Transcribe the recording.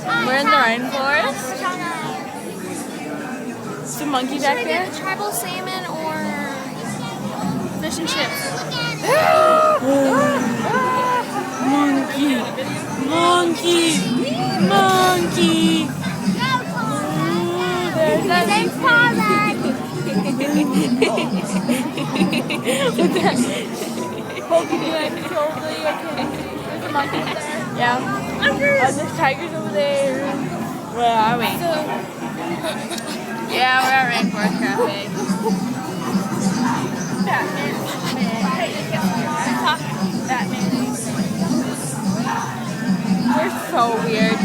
We're in the rainforest. Is the monkey back there? Should I get the tribal salmon or fish and chips? Monkey, monkey, monkey. Thanks, Paula. Poking you like over your kid. There's a monkey there. Yeah. And there's tigers over there. Where are we? Yeah, we're at Rainforest Cafe. Batman. Batman. We're so weird.